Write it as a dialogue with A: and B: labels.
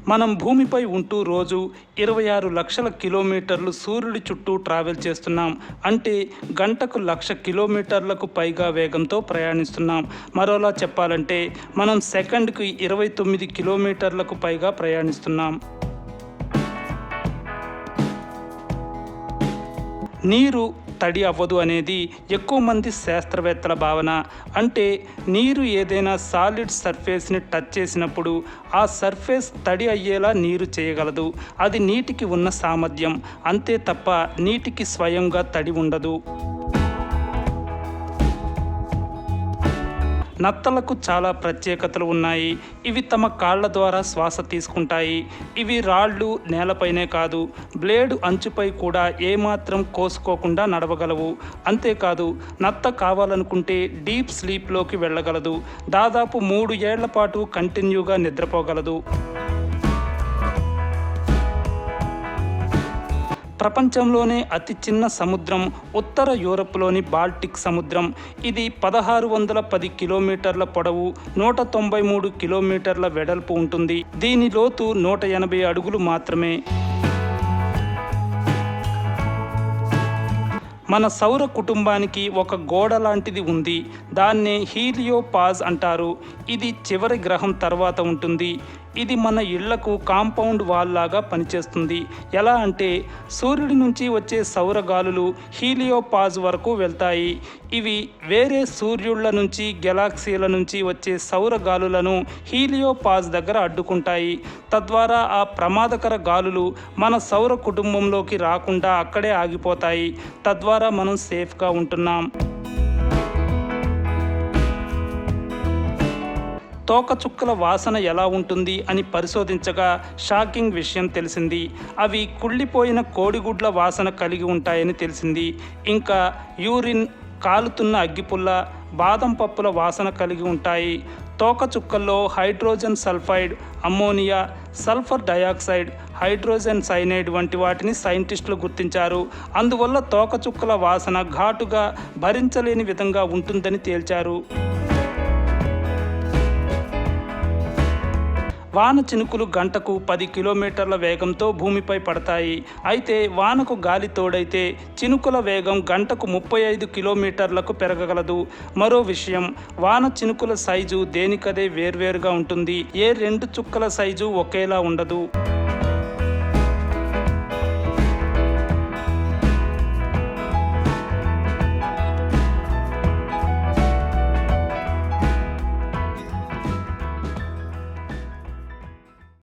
A: మనం భూమిపై ఉంటూ రోజు 26 లక్షల కిలోమీటర్లు సూర్యుడి చుట్టూ ట్రావెల్ చేస్తున్నాం. అంటే గంటకు 1,00,000 కిలోమీటర్లకు పైగా వేగంతో ప్రయాణిస్తున్నాం. మరోలా చెప్పాలంటే మనం సెకండ్కి 29 కిలోమీటర్లకు పైగా ప్రయాణిస్తున్నాం. నీరు తడి అవ్వదు అనేది ఎక్కువ మంది శాస్త్రవేత్తల భావన. అంటే నీరు ఏదైనా సాలిడ్ సర్ఫేస్ని టచ్ చేసినప్పుడు ఆ సర్ఫేస్ తడి అయ్యేలా నీరు చేయగలదు. అది నీటికి ఉన్న సామర్థ్యం. అంతే తప్ప నీటికి స్వయంగా తడి ఉండదు. నత్తలకు చాలా ప్రత్యేకతలు ఉన్నాయి. ఇవి తమ కాళ్ళ ద్వారా శ్వాస తీసుకుంటాయి. ఇవి రాళ్ళు నేలపైనే కాదు, బ్లేడు అంచుపై కూడా ఏమాత్రం కోసుకోకుండా నడవగలవు. అంతేకాదు నత్త కావాలనుకుంటే డీప్ స్లీప్లోకి వెళ్ళగలదు. దాదాపు 3 ఏళ్ల పాటు కంటిన్యూగా నిద్రపోగలదు. ప్రపంచంలోనే అతి చిన్న సముద్రం ఉత్తర యూరప్లోని బాల్టిక్ సముద్రం. ఇది 1610 కిలోమీటర్ల పొడవు, 193 కిలోమీటర్ల వెడల్పు ఉంటుంది. దీని లోతు 180 అడుగులు మాత్రమే. మన సౌర కుటుంబానికి ఒక గోడ లాంటిది ఉంది. దాన్నే హీలియోపాజ్ అంటారు. ఇది చివరి గ్రహం తర్వాత ఉంటుంది. ఇది మన ఇళ్లకు కాంపౌండ్ వాల్ లాగా పనిచేస్తుంది. ఎలా అంటే సూర్యుడి నుంచి వచ్చే సౌర గాలులు హీలియోపాజ్ వరకు వెళ్తాయి. ఇవి వేరే సూర్యుళ్ళ నుంచి గెలాక్సీల నుంచి వచ్చే సౌర గాలులను హీలియోపాజ్ దగ్గర అడ్డుకుంటాయి. తద్వారా ఆ ప్రమాదకర గాలులు మన సౌర కుటుంబంలోకి రాకుండా అక్కడే ఆగిపోతాయి. తద్వారా మనం సేఫ్గా ఉంటున్నాం. తోకచుక్కల వాసన ఎలా ఉంటుంది అని పరిశోధించగా షాకింగ్ విషయం తెలిసింది. అవి కుళ్ళిపోయిన కోడిగుడ్ల వాసన కలిగి ఉంటాయని తెలిసింది. ఇంకా యూరిన్, కాలుతున్న అగ్గిపుల్ల, బాదం పప్పుల వాసన కలిగి ఉంటాయి. తోకచుక్కల్లో hydrogen sulphide, ammonia, sulphur dioxide, hydrogen cyanide వంటి వాటిని సైంటిస్టులు గుర్తించారు. అందువల్ల తోకచుక్కల వాసన ఘాటుగా భరించలేని విధంగా ఉంటుందని తేల్చారు. వాన చినుకులు గంటకు 10 కిలోమీటర్ల వేగంతో భూమిపై పడతాయి. అయితే వానకు గాలి తోడైతే చినుకుల వేగం గంటకు 35 కిలోమీటర్లకు పెరగగలదు. మరో విషయం, వాన చినుకుల సైజు దేనికదే వేర్వేరుగా ఉంటుంది. ఏ 2 చుక్కల సైజు ఒకేలా ఉండదు.